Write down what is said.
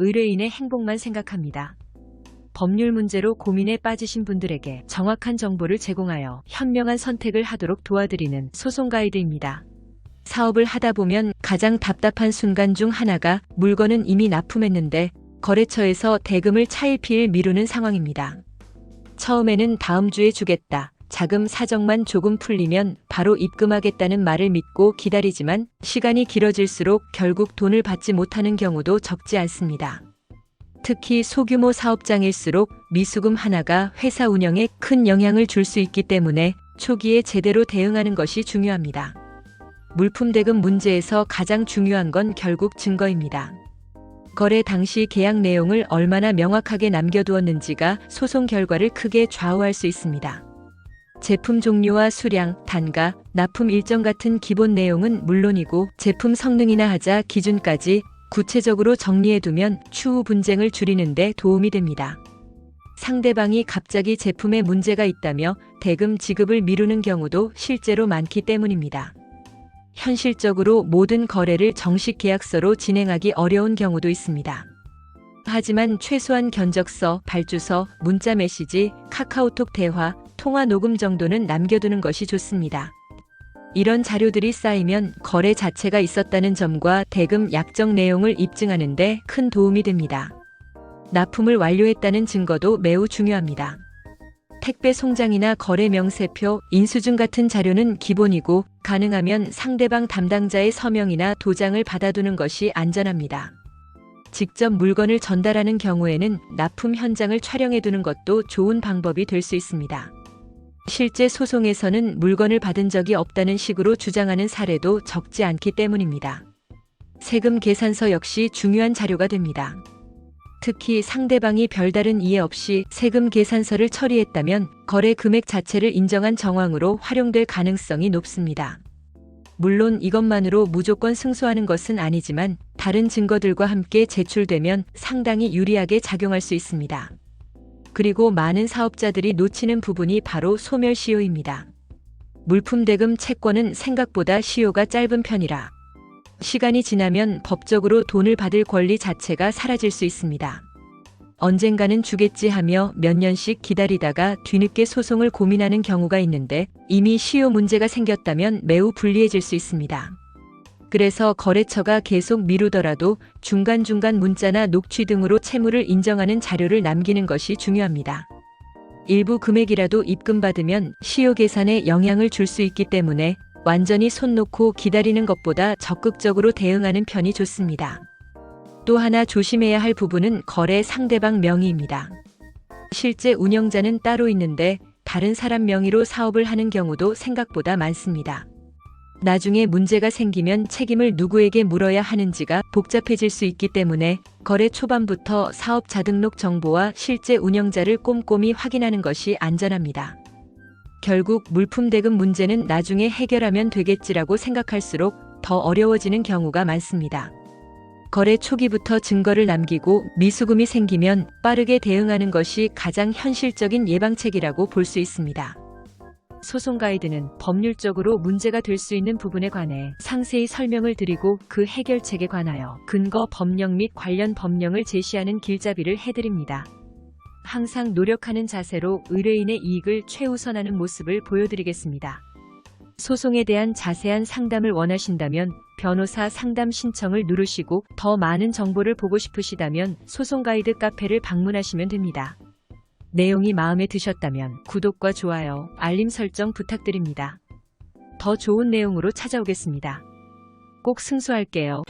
의뢰인의 행복만 생각합니다. 법률 문제로 고민에 빠지신 분들에게 정확한 정보를 제공하여 현명한 선택을 하도록 도와드리는 소송 가이드입니다. 사업을 하다 보면 가장 답답한 순간 중 하나가 물건은 이미 납품했는데 거래처에서 대금을 차일피일 미루는 상황입니다. 처음에는 다음 주에 주겠다, 자금 사정만 조금 풀리면 바로 입금하겠다는 말을 믿고 기다리지만 시간이 길어질수록 결국 돈을 받지 못하는 경우도 적지 않습니다. 특히 소규모 사업장일수록 미수금 하나가 회사 운영에 큰 영향을 줄 수 있기 때문에 초기에 제대로 대응하는 것이 중요합니다. 물품 대금 문제에서 가장 중요한 건 결국 증거입니다. 거래 당시 계약 내용을 얼마나 명확하게 남겨두었는지가 소송 결과를 크게 좌우할 수 있습니다. 제품 종류와 수량, 단가, 납품 일정 같은 기본 내용은 물론이고 제품 성능이나 하자 기준까지 구체적으로 정리해두면 추후 분쟁을 줄이는 데 도움이 됩니다. 상대방이 갑자기 제품에 문제가 있다며 대금 지급을 미루는 경우도 실제로 많기 때문입니다. 현실적으로 모든 거래를 정식 계약서로 진행하기 어려운 경우도 있습니다. 하지만 최소한 견적서, 발주서, 문자 메시지, 카카오톡 대화, 통화 녹음 정도는 남겨두는 것이 좋습니다. 이런 자료들이 쌓이면 거래 자체가 있었다는 점과 대금 약정 내용을 입증하는 데 큰 도움이 됩니다. 납품을 완료했다는 증거도 매우 중요합니다. 택배 송장이나 거래 명세표, 인수증 같은 자료는 기본이고 가능하면 상대방 담당자의 서명이나 도장을 받아두는 것이 안전합니다. 직접 물건을 전달하는 경우에는 납품 현장을 촬영해두는 것도 좋은 방법이 될 수 있습니다. 실제 소송에서는 물건을 받은 적이 없다는 식으로 주장하는 사례도 적지 않기 때문입니다. 세금 계산서 역시 중요한 자료가 됩니다. 특히 상대방이 별다른 이해 없이 세금 계산서를 처리했다면 거래 금액 자체를 인정한 정황으로 활용될 가능성이 높습니다. 물론 이것만으로 무조건 승소하는 것은 아니지만 다른 증거들과 함께 제출되면 상당히 유리하게 작용할 수 있습니다. 그리고 많은 사업자들이 놓치는 부분이 바로 소멸시효입니다. 물품 대금 채권은 생각보다 시효가 짧은 편이라 시간이 지나면 법적으로 돈을 받을 권리 자체가 사라질 수 있습니다. 언젠가는 주겠지 하며 몇 년씩 기다리다가 뒤늦게 소송을 고민하는 경우가 있는데 이미 시효 문제가 생겼다면 매우 불리해질 수 있습니다. 그래서 거래처가 계속 미루더라도 중간중간 문자나 녹취 등으로 채무를 인정하는 자료를 남기는 것이 중요합니다. 일부 금액이라도 입금받으면 시효 계산에 영향을 줄 수 있기 때문에 완전히 손 놓고 기다리는 것보다 적극적으로 대응하는 편이 좋습니다. 또 하나 조심해야 할 부분은 거래 상대방 명의입니다. 실제 운영자는 따로 있는데 다른 사람 명의로 사업을 하는 경우도 생각보다 많습니다. 나중에 문제가 생기면 책임을 누구에게 물어야 하는지가 복잡해질 수 있기 때문에 거래 초반부터 사업자 등록 정보와 실제 운영자를 꼼꼼히 확인하는 것이 안전합니다. 결국 물품 대금 문제는 나중에 해결하면 되겠지라고 생각할수록 더 어려워지는 경우가 많습니다. 거래 초기부터 증거를 남기고 미수금이 생기면 빠르게 대응하는 것이 가장 현실적인 예방책이라고 볼 수 있습니다. 소송 가이드는 법률적으로 문제가 될 수 있는 부분에 관해 상세히 설명을 드리고 그 해결책에 관하여 근거 법령 및 관련 법령을 제시하는 길잡이를 해드립니다. 항상 노력하는 자세로 의뢰인의 이익을 최우선하는 모습을 보여드리겠습니다. 소송에 대한 자세한 상담을 원하신다면 변호사 상담 신청을 누르시고 더 많은 정보를 보고 싶으시다면 소송 가이드 카페를 방문하시면 됩니다. 내용이 마음에 드셨다면 구독과 좋아요, 알림 설정 부탁드립니다. 더 좋은 내용으로 찾아오겠습니다. 꼭 승소할게요.